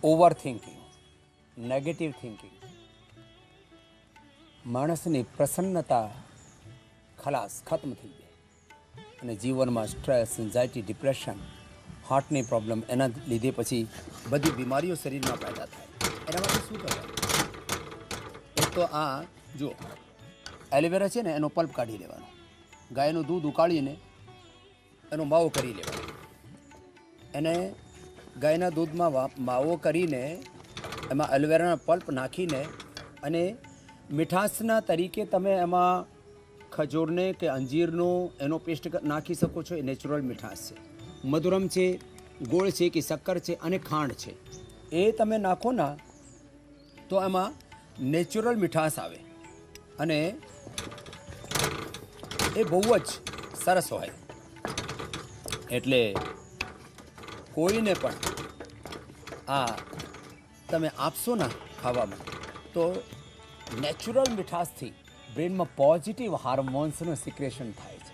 Over thinking, negative thinking, માણસની પ્રસન્નતા ખતમ થઈ જાય અને જીવનમાં સ્ટ્રેસ, એન્ઝાયટી, ડિપ્રેશન, હાર્ટની પ્રોબ્લેમ, એના લીધે પછી બધી બીમારીઓ શરીરમાં પેદા થાય. એના માટે શું કહેવાય? એક તો આ જો એલોવેરા છે ને, એનો પલ્પ કાઢી લેવાનો, ગાયનું દૂધ ઉકાળીને એનો માવો કરી લેવાનો, એને ગાયના દૂધમાં માવો કરીને એમાં એલોવેરાના પલ્પ નાખીને અને મીઠાશના તરીકે તમે એમાં ખજૂરને કે અંજીરનો એનો પેસ્ટ નાખી શકો છો. એ નેચરલ મીઠાશ છે. મધુરમ છે, ગોળ છે કે શક્કર છે અને ખાંડ છે, એ તમે નાખો ના તો એમાં નેચરલ મીઠાશ આવે અને એ બહુ જ સરસ હોય. એટલે કોઈને પણ આ તમે આપશો ને ખાવામાં તો નેચરલ મીઠાશથી બ્રેનમાં પોઝિટિવ હાર્મોન્સનું સિક્રેશન થાય છે.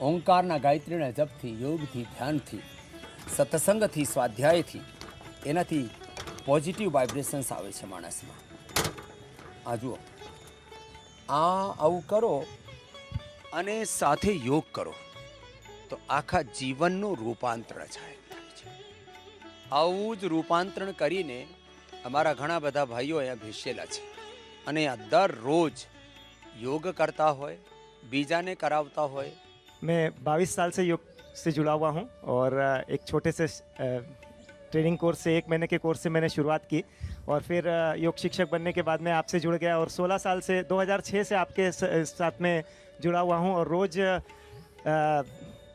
ઓંકારના ગાયત્રીના જપથી, યોગથી, ધ્યાનથી, સત્સંગથી, સ્વાધ્યાયથી એનાથી પોઝિટિવ વાઇબ્રેશન્સ આવે છે માણસમાં. આ જુઓ, આવું કરો અને સાથે યોગ કરો તો આખા જીવનનું રૂપાંતરણ થાય છે. આવું જ રૂપાંતરણ કરીને અમારા ઘણા બધા ભાઈઓ અહીંયા ભેસેલા છે અને આ દરરોજ योग करता होए, बीजा ने करावता होए. मैं 22 साल से योग से जुड़ा हुआ हूँ और एक छोटे से ट्रेनिंग कोर्स से 1 महीने के कोर्स से मैंने शुरुआत की और फिर योग शिक्षक बनने के बाद मैं आपसे जुड़ गया और 16 साल से 2006 से आपके साथ में जुड़ा हुआ हूँ और रोज़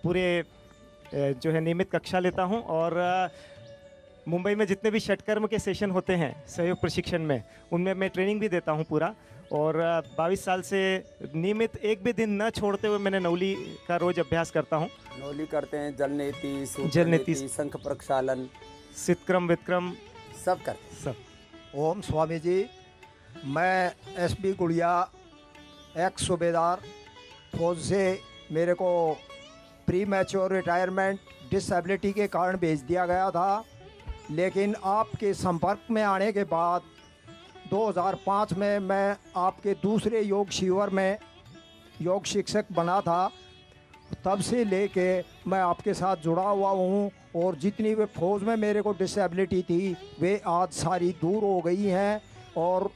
पूरे जो है नियमित कक्षा लेता हूँ और मुंबई में जितने भी षटकर्म के सेशन होते हैं सहयोग प्रशिक्षण में, उनमें मैं ट्रेनिंग भी देता हूँ पूरा. और 22 साल से नियमित एक भी दिन न छोड़ते हुए मैंने नवली का रोज अभ्यास करता हूँ. नवली करते हैं, जलनेति, शंख प्रक्षालन, सितक्रम, वितक्रम सब करते हैं. सब. ओम स्वामी जी, मैं एसबी गुड़िया एक्स सूबेदार फौज से मेरे को प्री मैच्योर रिटायरमेंट डिसेबिलिटी के कारण भेज दिया गया था, लेकिन आपके संपर्क में आने के बाद 2005 में मैं आपके दूसरे योग शिविर में योग शिक्षक बना था. तब से लेके मैं आपके साथ जुड़ा हुआ हूँ और जितनी भी फौज में मेरे को डिसेबिलिटी थी वे आज सारी दूर हो गई हैं और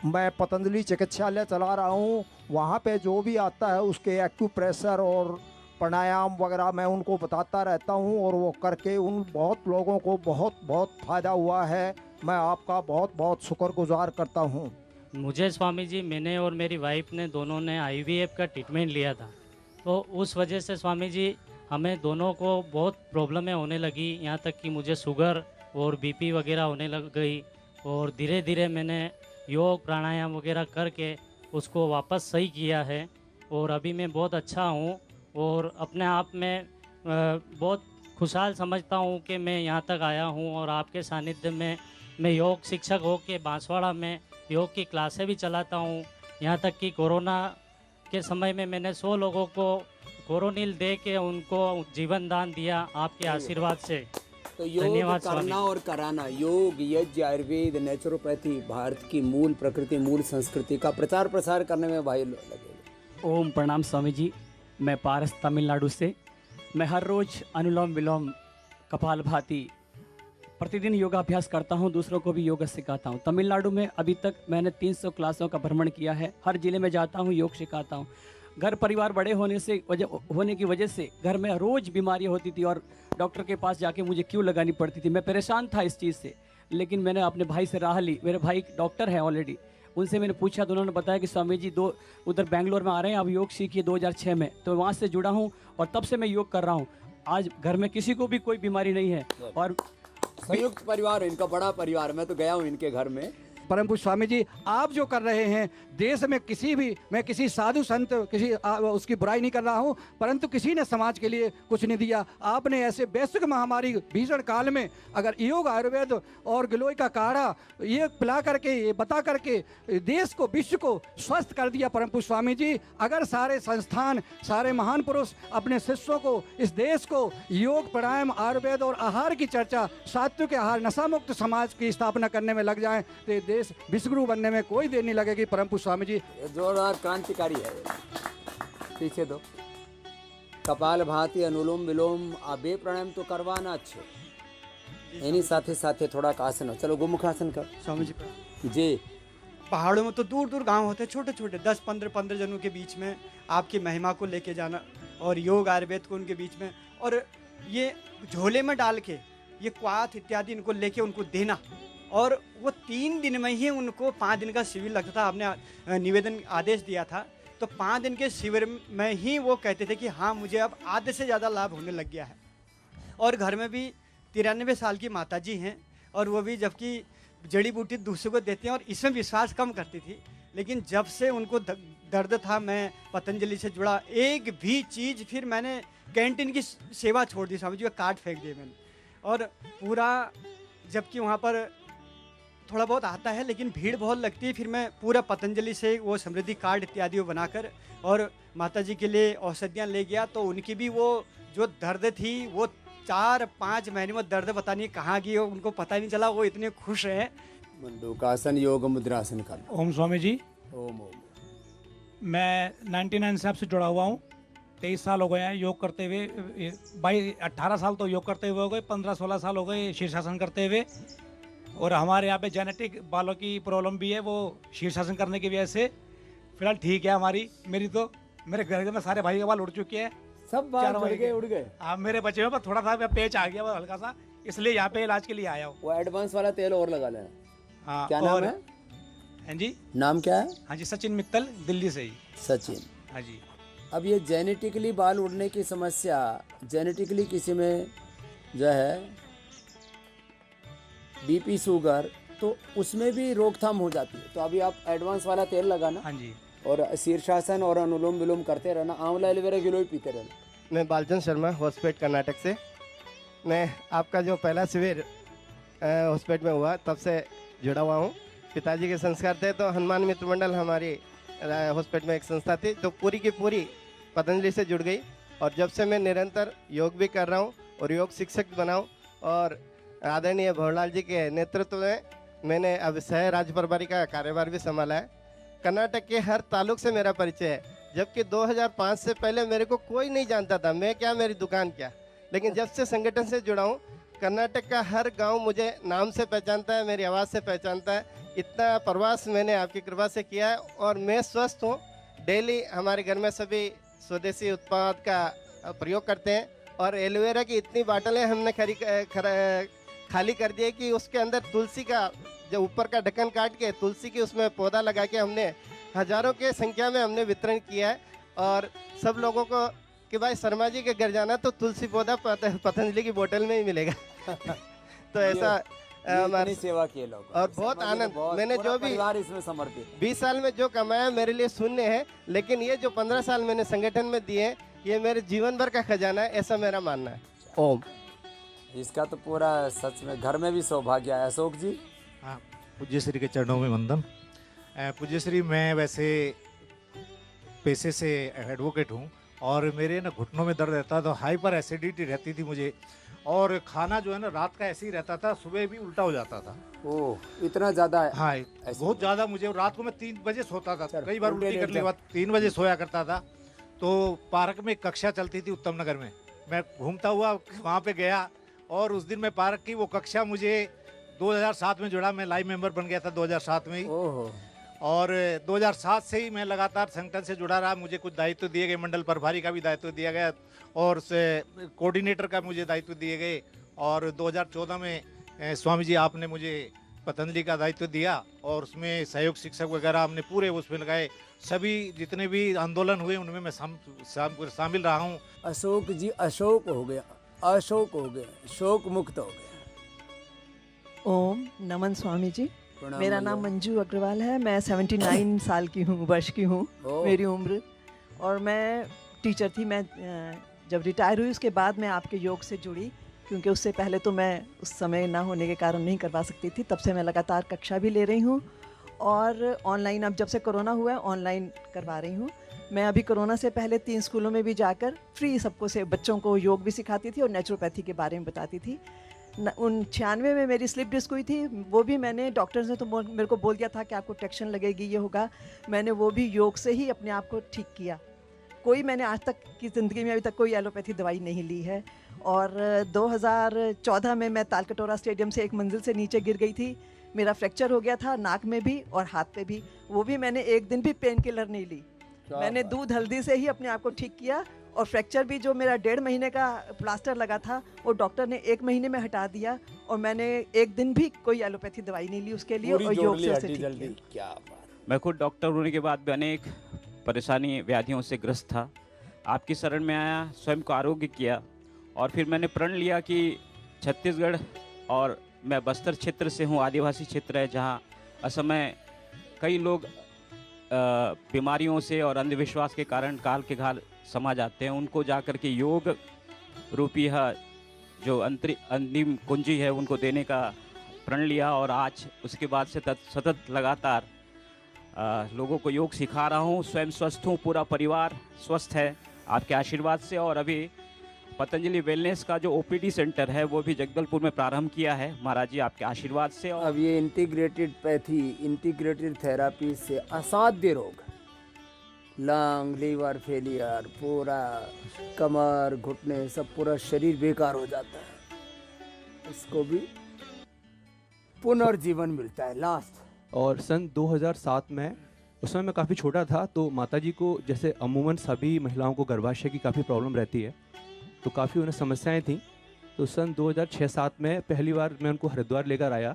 मैं पतंजलि चिकित्सालय चला रहा हूँ. वहाँ पे जो भी आता है उसके एक्यूप्रेशर और प्राणायाम वगैरह मैं उनको बताता रहता हूँ और वो करके उन बहुत लोगों को बहुत फ़ायदा हुआ है. मैं आपका बहुत शुक्रगुजार करता हूँ. मुझे स्वामी जी, मैंने और मेरी वाइफ ने दोनों ने IVF का ट्रीटमेंट लिया था, तो उस वजह से स्वामी जी हमें दोनों को बहुत प्रॉब्लमें होने लगी. यहाँ तक कि मुझे शुगर और BP वगैरह होने लग गई और धीरे धीरे मैंने योग प्राणायाम वगैरह करके उसको वापस सही किया है और अभी मैं बहुत अच्छा हूँ और अपने आप में बहुत खुशहाल समझता हूँ कि मैं यहाँ तक आया हूँ और आपके सानिध्य में मैं योग शिक्षक हो के बांसवाड़ा में योग की क्लासें भी चलाता हूँ. यहाँ तक कि कोरोना के समय में मैंने 100 लोगों को कोरोनिल दे के उनको जीवन दान दिया आपके आशीर्वाद से. तो योग करना और कराना, योग, यज्ञ, आयुर्वेद, नेचुरोपैथी, भारत की मूल प्रकृति, मूल संस्कृति का प्रचार प्रसार करने में भाई लगे. ओम प्रणाम स्वामी जी. मैं पारस तमिलनाडु से. मैं हर रोज़ अनुलोम विलोम, कपालभाति प्रतिदिन योगाभ्यास करता हूं, दूसरों को भी योग सिखाता हूं. तमिलनाडु में अभी तक मैंने 300 क्लासों का भ्रमण किया है. हर ज़िले में जाता हूं, योग सिखाता हूं. घर परिवार बड़े होने की वजह से घर में रोज़ बीमारियां होती थी और डॉक्टर के पास जाके मुझे क्यों लगानी पड़ती थी. मैं परेशान था इस चीज़ से, लेकिन मैंने अपने भाई से राह ली. मेरे भाई डॉक्टर हैं ऑलरेडी, उनसे मैंने पूछा तो उन्होंने बताया कि स्वामी जी उधर बेंगलोर में आ रहे हैं, अब योग सीखिए 2006 में. तो वहाँ से जुड़ा हूँ और तब से मैं योग कर रहा हूँ. आज घर में किसी को भी कोई बीमारी नहीं है और संयुक्त परिवार, इनका बड़ा परिवार. मैं तो गया हूँ इनके घर में, परम पूज्य स्वामी जी, आप जो कर रहे हैं देश में, मैं किसी साधु संत उसकी बुराई नहीं कर रहा हूँ, परंतु किसी ने समाज के लिए कुछ नहीं दिया। आपने ऐसे वैश्विक महामारी भीषण काल में अगर योग, आयुर्वेद और गिलोय का काढ़ा ये पिला करके, ये बता करके देश को, विश्व को स्वस्थ कर दिया परम पूज्य स्वामी जी। अगर सारे संस्थान, सारे महान पुरुष अपने शिष्यों को, इस देश को योग, प्राणायाम, आयुर्वेद और आहार की चर्चा, सात्विक आहार, नशा मुक्त समाज की स्थापना करने में लग जाएं तो ये देश विश्वगुरु बनने में कोई देर नहीं लगेगी परम पूज्य स्वामी जी। ये जोरदार क्रांतिकारी है। पीछे दो। कपाल भाती, अनुलोम विलोम, आ बे प्राणायाम तो करवाना જ છે। એની સાથે સાથે થોડાક આસનો, ચલો ગોમુખાસન કર स्वामी जी। जी। पहाड़ों में तो दूर दूर गांव होते हैं, छोटे छोटे 10-15 जनों के बीच में आपकी महिमा को लेके जाना और योग आयुर्वेद को उनके बीच में, और ये झोले में डाल के ये क्वाथ इत्यादि इनको लेके उनको देना, और वो 3 दिन में ही उनको 5 दिन का शिविर लगता था। आपने निवेदन आदेश दिया था, तो 5 दिन के शिविर में ही वो कहते थे कि हाँ मुझे अब आधे से ज़्यादा लाभ होने लग गया है। और घर में भी 93 साल की माताजी हैं, और वो भी जबकि जड़ी बूटी दूसरे को देते हैं और इसमें विश्वास कम करती थी, लेकिन जब से उनको दर्द था, मैं पतंजलि से जुड़ा, एक भी चीज़, फिर मैंने कैंटीन की सेवा छोड़ दी स्वामी जी, का कार्ड फेंक दिए मैंने। और पूरा, जबकि वहाँ पर थोड़ा बहुत आता है लेकिन भीड़ बहुत लगती है, फिर मैं पूरा पतंजलि से वो समृद्धि कार्ड इत्यादि वो बनाकर और माता जी के लिए औषधियाँ ले गया, तो उनकी भी वो जो दर्द थी वो 4-5 महीने में दर्द पता नहीं कहाँ गई, उनको पता नहीं चला, वो इतने खुश हैं। मंडूकासन, योग मुद्रासन कर। ओम स्वामी जी। ओम ओम। मैं 99 से आपसे जुड़ा हुआ हूँ। 23 साल हो गए हैं योग करते हुए, 18 साल तो योग करते हुए हो गए, 15-16 साल हो गए शीर्षासन करते हुए। और हमारे यहाँ पे जेनेटिक बालों की प्रॉब्लम भी है, वो शीर्षासन करने की वजह से फिलहाल ठीक है हमारी। मेरी तो, मेरे घर में सारे भाई के बाल उड़ चुके हैं, सब बाल उड़ गए। हाँ, मेरे बच्चे में थोड़ा सा पेच आ गया हल्का सा, इसलिए यहाँ पे इलाज के लिए आया हूँ। वो एडवांस वाला तेल और लगा लेना। हाँ, क्या नाम है? हाँ जी, नाम क्या है? हाँ जी, सचिन मित्तल, दिल्ली से ही। सचिन। हाँ जी। अब ये जेनेटिकली बाल उड़ने की समस्या, जेनेटिकली किसी में जो है बीपी, शुगर, तो उसमें भी रोकथाम हो जाती है। तो अभी आप एडवांस वाला तेल लगाना। हाँ जी। और शीर्षासन और अनुलोम विलोम करते रहना, आंवला एलोवेरा गिलोय पीते रहना। मैं बालचंद शर्मा, हॉस्पेट कर्नाटक से। मैं आपका जो पहला शिविर हॉस्पेट में हुआ तब से जुड़ा हुआ हूँ। पिताजी के संस्कार थे तो हनुमान मित्र मंडल हमारी हॉस्पिटल में एक संस्था थी, तो पूरी की पूरी पतंजलि से जुड़ गई। और जब से मैं निरंतर योग भी कर रहा हूँ और योग शिक्षक बनाऊँ, और आदरणीय भवरलाल जी के नेतृत्व में मैंने अब सह राज्य प्रभारी का कार्यभार भी संभाला है। कर्नाटक के हर तालुक से मेरा परिचय है, जबकि 2005 से पहले मेरे को कोई नहीं जानता था, मैं क्या, मेरी दुकान क्या। लेकिन जब से संगठन से जुड़ा हूँ, कर्नाटक का हर गांव मुझे नाम से पहचानता है, मेरी आवाज़ से पहचानता है। इतना प्रवास मैंने आपकी कृपा से किया है और मैं स्वस्थ हूँ। डेली हमारे घर में सभी स्वदेशी उत्पाद का प्रयोग करते हैं, और एलोवेरा की इतनी बाटलें हमने खाली कर दी है कि उसके अंदर तुलसी का जो ऊपर का ढक्कन काट के तुलसी की उसमें पौधा लगा के हमने हजारों के संख्या में हमने वितरण किया है। और सब लोगों को कि भाई शर्मा जी के घर जाना तो तुलसी पौधा पतंजलि की बोतल में ही मिलेगा। तो ऐसा हमारी सेवा किए लोग, और बहुत आनंद, मैंने जो भी इसमें समर्पित 20 साल में जो कमाया मेरे लिए शून्य है, लेकिन ये जो 15 साल मैंने संगठन में दिए, ये मेरे जीवन भर का खजाना है, ऐसा मेरा मानना है। ओम। इसका तो पूरा सच में घर में भी सौभाग्य है। अशोक जी। हाँ, पूज्य श्री के चरणों में वंदन। पूज्य श्री, मैं वैसे पेशे से एडवोकेट हूँ, और मेरे ना घुटनों में दर्द रहता था, तो हाइपर एसिडिटी रहती थी मुझे, और खाना जो है ना रात का ऐसे ही रहता था, सुबह भी उल्टा हो जाता था। ओह, इतना ज़्यादा है? हाँ, बहुत ज़्यादा। मुझे रात को मैं 3 बजे सोता था, कई बार उल्टी करने के बाद 3 बजे सोया करता था। तो पार्क में कक्षा चलती थी उत्तम नगर में, मैं घूमता हुआ वहाँ पे गया, और उस दिन मैं पार्क की वो कक्षा मुझे 2007 में जुड़ा, मैं लाइव मेंबर बन गया था 2007 में ही। और 2007 से ही मैं लगातार संगठन से जुड़ा रहा। मुझे कुछ दायित्व दिए गए, मंडल प्रभारी का भी दायित्व दिया गया, और कोऑर्डिनेटर का मुझे दायित्व दिए गए। और 2014 में स्वामी जी आपने मुझे पतंजलि का दायित्व दिया, और उसमें सहयोग शिक्षक वगैरह हमने पूरे उसमें लगाए। सभी जितने भी आंदोलन हुए उनमें मैं शामिल रहा हूँ। अशोक जी अशोक हो गया, अशोक हो गया, शोक मुक्त हो गया। ओम नमन स्वामी जी। मेरा नाम मंजू अग्रवाल है। मैं 79 साल की हूँ, वर्ष की हूँ ओह। मेरी उम्र। और मैं टीचर थी। मैं जब रिटायर हुई उसके बाद मैं आपके योग से जुड़ी, क्योंकि उससे पहले तो मैं उस समय ना होने के कारण नहीं करवा सकती थी। तब से मैं लगातार कक्षा भी ले रही हूँ और ऑनलाइन, अब जब से कोरोना हुआ है ऑनलाइन करवा रही हूँ। मैं अभी कोरोना से पहले 3 स्कूलों में भी जाकर फ्री सबको से बच्चों को योग भी सिखाती थी और नेचुरोपैथी के बारे में बताती थी। 96 में मेरी स्लिप डिस्क हुई थी, वो भी मैंने, डॉक्टर्स ने तो मेरे को बोल दिया था कि आपको ट्रैक्शन लगेगी, ये होगा। मैंने वो भी योग से ही अपने आप को ठीक किया। कोई मैंने आज तक की ज़िंदगी में अभी तक कोई एलोपैथी दवाई नहीं ली है। और 2014 में मैं तालकटोरा स्टेडियम से एक मंजिल से नीचे गिर गई थी। मेरा फ्रैक्चर हो गया था नाक में भी और हाथ पे भी। वो भी मैंने एक दिन भी पेन किलर नहीं ली। मैंने दूध हल्दी से ही अपने आप को ठीक किया। और फ्रैक्चर भी जो मेरा 1.5 महीने का प्लास्टर लगा था वो डॉक्टर ने 1 महीने में हटा दिया। और मैंने एक दिन भी कोई एलोपैथी दवाई नहीं ली उसके लिए, और योग से उसे ठीक किया। क्या बात। मैं खुद डॉक्टर होने के बाद भी अनेक परेशानी व्याधियों से ग्रस्त था। आपकी शरण में आया, स्वयं को आरोग्य किया और फिर मैंने प्रण लिया कि छत्तीसगढ़, और मैं बस्तर क्षेत्र से हूँ, आदिवासी क्षेत्र है जहाँ असमय कई लोग बीमारियों से और अंधविश्वास के कारण काल के घाल समा जाते हैं। उनको जाकर के योग रूपी जो अंतिम कुंजी है उनको देने का प्रण लिया। और आज उसके बाद से सतत लगातार लोगों को योग सिखा रहा हूँ। स्वयं स्वस्थ हूँ, पूरा परिवार स्वस्थ है आपके आशीर्वाद से। और अभी पतंजलि वेलनेस का जो ओपीडी सेंटर है वो भी जगदलपुर में प्रारंभ किया है महाराज जी आपके आशीर्वाद से। और अब ये इंटीग्रेटेड पैथी, इंटीग्रेटेड थेरापी से असाध्य रोग, लंग, लीवर फेलियर, पूरा कमर, घुटने, सब पूरा शरीर बेकार हो जाता है, इसको भी पुनर्जीवन मिलता है लास्ट। और सन 2007 में, उस समय मैं काफ़ी छोटा था, तो माताजी को, जैसे अमूमन सभी महिलाओं को गर्भाशय की काफ़ी प्रॉब्लम रहती है, तो काफ़ी उन्हें समस्याएं थीं। तो सन 2006-07 में पहली बार मैं उनको हरिद्वार लेकर आया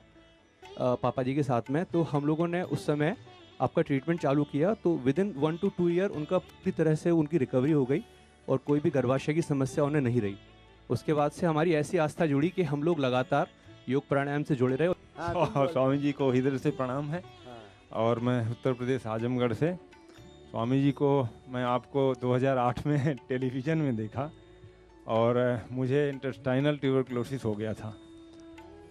पापा जी के साथ में। तो हम लोगों ने उस समय आपका ट्रीटमेंट चालू किया। तो विदिन 1 to 2 ईयर उनका पूरी तरह से उनकी रिकवरी हो गई और कोई भी गर्भाशय की समस्या उन्हें नहीं रही। उसके बाद से हमारी ऐसी आस्था जुड़ी कि हम लोग लगातार योग प्राणायाम से जुड़े रहे। स्वामी जी को हृदय से प्रणाम है। और मैं उत्तर प्रदेश आजमगढ़ से। स्वामी जी को मैं आपको 2008 में टेलीविज़न में देखा और मुझे इंटेस्टाइनल ट्यूबरक्लोसिस हो गया था।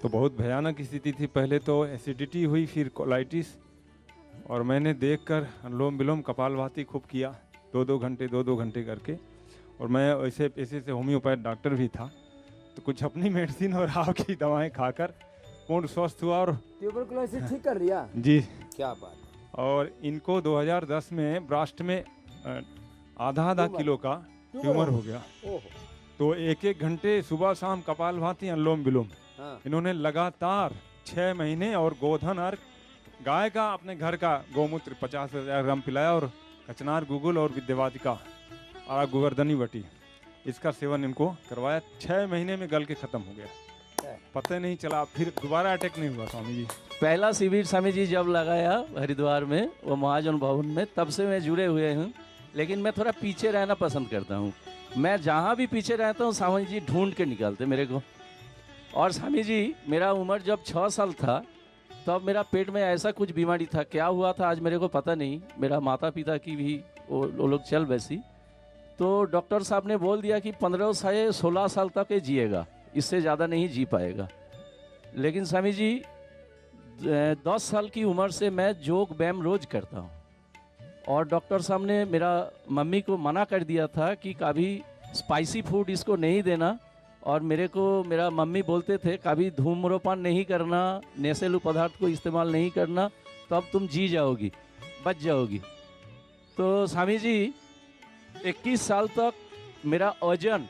तो बहुत भयानक स्थिति थी। पहले तो एसिडिटी हुई, फिर कोलाइटिस, और मैंने देखकर अनुलोम विलोम कपालभाति खूब किया, 2-2 घंटे करके। और मैं ऐसे पेशे से होम्योपैथ डॉक्टर भी था, तो कुछ अपनी मेडिसिन और आपकी दवाएं खाकर पूर्ण स्वस्थ हुआ। और ट्यूबरकुलोसिस ठीक कर लिया जी, क्या बात। और इनको 2010 में ब्रास्ट में आधा किलो का ट्यूमर हो गया। तो 1-1 घंटे सुबह शाम कपालभाति, अनुलोम विलोम इन्होंने लगातार 6 महीने, और गोधन अर्क, गाय का अपने घर का गौमूत्र 50,000 ग्राम पिलाया, और कचनार गुगुल और विद्यवाटिका और गोवर्धनी बटी, इसका सेवन इनको करवाया। 6 महीने में गल के ख़त्म हो गया, पता नहीं चला। फिर दोबारा अटैक नहीं हुआ स्वामी जी। पहला शिविर स्वामी जी जब लगाया हरिद्वार में, वो महाजन भवन में, तब से मैं जुड़े हुए हूँ। लेकिन मैं थोड़ा पीछे रहना पसंद करता हूँ। मैं जहाँ भी पीछे रहता हूँ स्वामी जी ढूंढ के निकालते मेरे को। और स्वामी जी, मेरा उम्र जब 6 साल था तब मेरा पेट में ऐसा कुछ बीमारी था, क्या हुआ था आज मेरे को पता नहीं। मेरा माता पिता की भी वो लोग चल वैसी। तो डॉक्टर साहब ने बोल दिया कि 15 से 16 साल तक ये जिएगा, इससे ज़्यादा नहीं जी पाएगा। लेकिन स्वामी जी 10 साल की उम्र से मैं योग व्यायाम रोज करता हूँ। और डॉक्टर साहब ने मेरा मम्मी को मना कर दिया था कि कभी स्पाइसी फूड इसको नहीं देना। और मेरा मम्मी बोलते थे कभी धूम्रपान नहीं करना, नशीले पदार्थ को इस्तेमाल नहीं करना, तब तुम जी जाओगी, बच जाओगी। तो स्वामी जी 21 साल तक मेरा वजन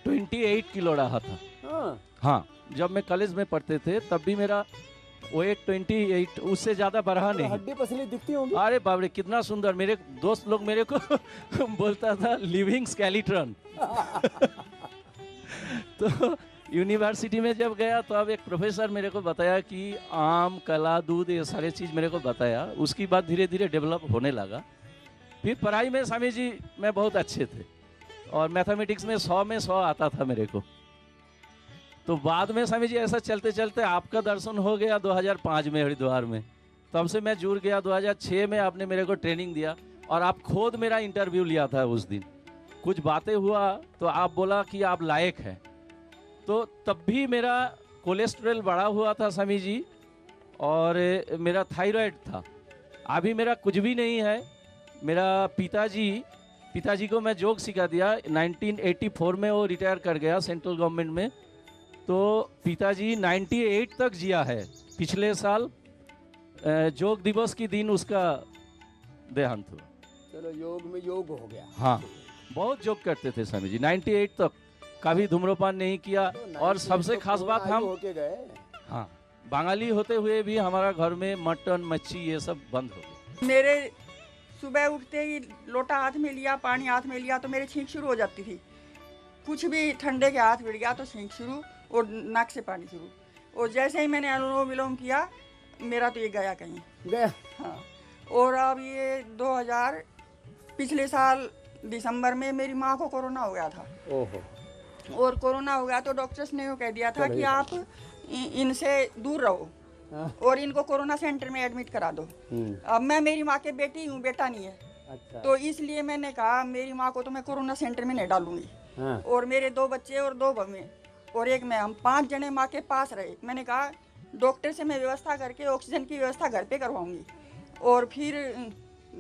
28 किलो रहा था। हाँ, जब मैं कॉलेज में पढ़ते थे तब भी मेरा वेट 28, उससे ज़्यादा बढ़ा नहीं। हड्डी पसली दिखती होंगी। अरे बाप रे, कितना सुंदर। मेरे दोस्त लोग मेरे को बोलता था लिविंग स्केलेटन। तो यूनिवर्सिटी में जब गया तो अब एक प्रोफेसर मेरे को बताया कि आम, कला, दूध, ये सारे चीज़ मेरे को बताया। उसकी बाद धीरे धीरे डेवलप होने लगा। फिर पढ़ाई में स्वामी जी मैं बहुत अच्छे थे, और मैथमेटिक्स में 100 में 100 आता था मेरे को। तो बाद में स्वामी जी ऐसा चलते चलते आपका दर्शन हो गया 2005 में हरिद्वार में। तब से मैं जुड़ गया। 2006 में आपने मेरे को ट्रेनिंग दिया और आप खुद मेरा इंटरव्यू लिया था उस दिन। कुछ बातें हुआ तो आप बोला कि आप लायक हैं। तो तब भी मेरा कोलेस्ट्रॉल बढ़ा हुआ था स्वामी जी, और मेरा थायराइड था। अभी मेरा कुछ भी नहीं है। मेरा पिताजी को मैं योग सिखा दिया। 1984 में वो रिटायर कर गया सेंट्रल गवर्नमेंट में। तो पिताजी 98 तक जिया है। पिछले साल योग दिवस के दिन उसका देहांत हुआ। चलो योग में योग हो गया। हाँ, बहुत योग करते थे स्वामी जी 98 तक। कभी धूम्रपान नहीं किया। और सबसे खास बात हम होके गए। हाँ, बंगाली होते हुए भी हमारा घर में मटन मच्छी ये सब बंद हो गया। मेरे सुबह उठते ही लोटा हाथ में लिया, पानी हाथ में लिया तो मेरे छींक शुरू हो जाती थी। कुछ भी ठंडे के हाथ भिड़ गया तो छींक शुरू और नाक से पानी शुरू। और जैसे ही मैंने अनुलोम विलोम किया मेरा तो ये गया कहीं गया। हाँ। और अब ये 2000 पिछले साल दिसंबर में मेरी माँ को कोरोना हो गया था। ओहो। और कोरोना हो गया तो डॉक्टर्स ने वो कह दिया था कि आप इनसे दूर रहो और इनको कोरोना सेंटर में एडमिट करा दो। अब मैं मेरी माँ के बेटी हूँ, बेटा नहीं है। अच्छा। तो इसलिए मैंने कहा मेरी माँ को तो मैं कोरोना सेंटर में नहीं डालूंगी। हाँ। और मेरे 2 बच्चे और 2 बहनें और एक मैं, हम 5 जने माँ के पास रहे। मैंने कहा डॉक्टर से मैं व्यवस्था करके ऑक्सीजन की व्यवस्था घर पे करवाऊंगी और फिर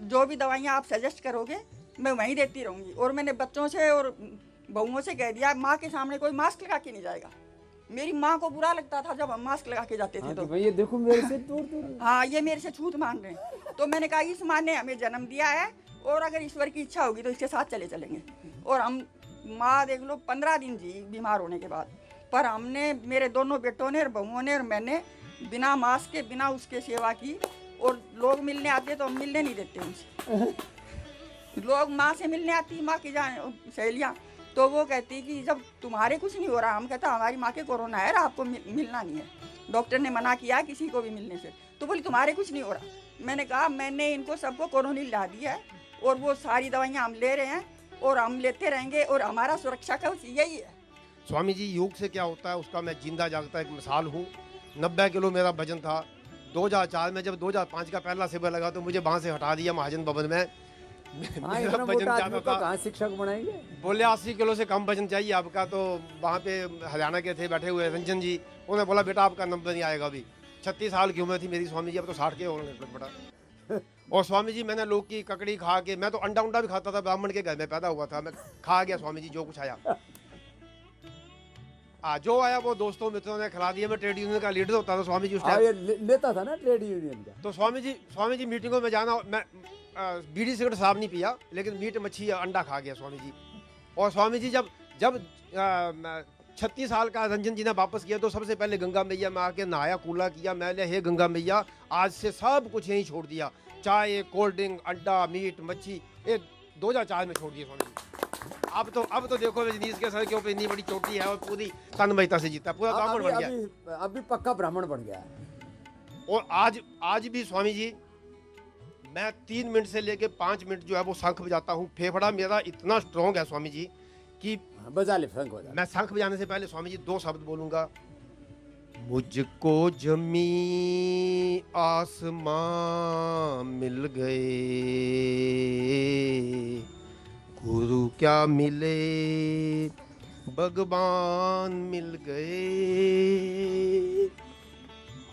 जो भी दवाइयाँ आप सजेस्ट करोगे मैं वहीं देती रहूँगी। और मैंने बच्चों से और बहुओं से कह दिया माँ के सामने कोई मास्क लगा के नहीं जाएगा। मेरी माँ को बुरा लगता था जब हम मास्क लगा के जाते थे। हाँ, तो ये देखो मेरे से दूर। हाँ, ये मेरे से छूत मान रहे हैं। तो मैंने कहा इस माँ ने हमें जन्म दिया है और अगर ईश्वर की इच्छा होगी तो इसके साथ चलेंगे। और हम माँ देख लो 15 दिन जी बीमार होने के बाद, पर हमने, मेरे दोनों बेटों ने और बहुओं ने और मैंने बिना मास्क के बिना उसके सेवा की। और लोग मिलने आते तो हम मिलने नहीं देते उनसे। लोग माँ से मिलने आती, माँ की सहेलियाँ, तो वो कहती कि जब तुम्हारे कुछ नहीं हो रहा, हम कहता हमारी माँ के कोरोना है, आपको मिलना नहीं है, डॉक्टर ने मना किया किसी को भी मिलने से। तो बोली तुम्हारे कुछ नहीं हो रहा। मैंने कहा मैंने इनको सबको कोरोना ला दिया है और वो सारी दवाइयाँ हम ले रहे हैं और हम लेते रहेंगे और हमारा सुरक्षा का यही है। स्वामी जी, योग से क्या होता है उसका मैं जिंदा जागता एक मिसाल हूँ। 90 किलो मेरा वजन था। 2004 में जब 2005 का पहला शिविर लगा तो मुझे वहाँ से हटा दिया महाजन भवन में। मेरा वजन ज़्यादा था। कहाँ शिक्षक बनाएंगे? बोले 80 किलो से कम वजन चाहिए आपका। तो वहाँ पे हरियाणा के थे बैठे हुए रंजन जी, उन्होंने बोला बेटा आपका नंबर नहीं आएगा अभी। 36 साल की उम्र थी मेरी स्वामी जी, अब तो 60 के होने लग पड़ा। और स्वामी जी मैंने लोग की ककड़ी खा के, मैं तो अंडा उंडा भी खाता था, ब्राह्मण के घर में पैदा हुआ था, मैं खा गया स्वामी जी जो कुछ आया। जो आया वो दोस्तों मित्रों ने खिला दिया। मैं ट्रेड यूनियन का लीडर होता था स्वामी जी उस टाइम। लेता था ना ट्रेड यूनियन का। तो स्वामी जी मीटिंगों में जाना, मैं बीड़ी सिगरेट साहब नहीं पिया लेकिन मीट मच्छी अंडा खा गया स्वामी जी। और स्वामी जी जब 36 साल का रंजन जी ने वापस किया तो सबसे पहले गंगा मैया में आके नहाया, कूला किया। मैंने हे गंगा मैया आज से सब कुछ यहीं छोड़ दिया, चाय कोल्ड ड्रिंक अंडा मीट मच्छी, ये 2004 में छोड़ दिया स्वामी जी। अब तो देखो रजनीश के सर के ऊपर इतनी बड़ी चोटी है और पूरी तन्मयता से जीता, पूरा ब्राह्मण बन गया। अभी पक्का ब्राह्मण बन गया। और आज भी स्वामी जी मैं 3 मिनट से लेके 5 मिनट जो है वो शंख बजाता हूँ। फेफड़ा मेरा इतना स्ट्रॉन्ग है स्वामी जी कि बजा ले शंख बजा। मैं शंख बजाने से पहले स्वामी जी 2 शब्द बोलूंगा। मुझको जमी आसमां मिल गए, गुरु क्या मिले भगवान मिल गए।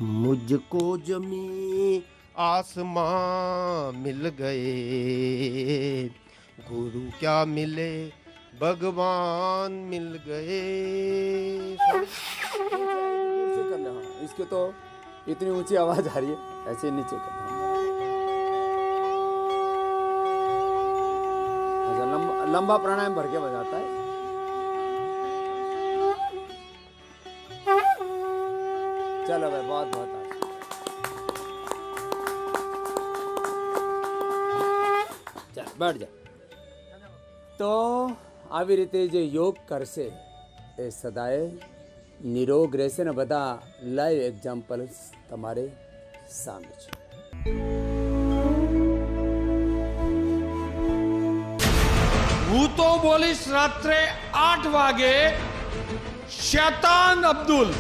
मुझको जमी आसमां मिल गए, गुरु क्या मिले भगवान मिल गए। इसके तो इतनी ऊंची आवाज आ रही है, ऐसे नीचे करना। लंबा प्राणायाम भर के बजाता है। चलो भाई, बहुत बहुत चल बैठ जा। तो આવી રીતે જે યોગ કરશે એ સદાય નિરોગ રહેશે ને। બધા લાઈવ એક્ઝામ્પલ્સ તમારે સામે છે। હું તો બોલીશ રાત્રે 8 વાગે शैतान अब्दुल।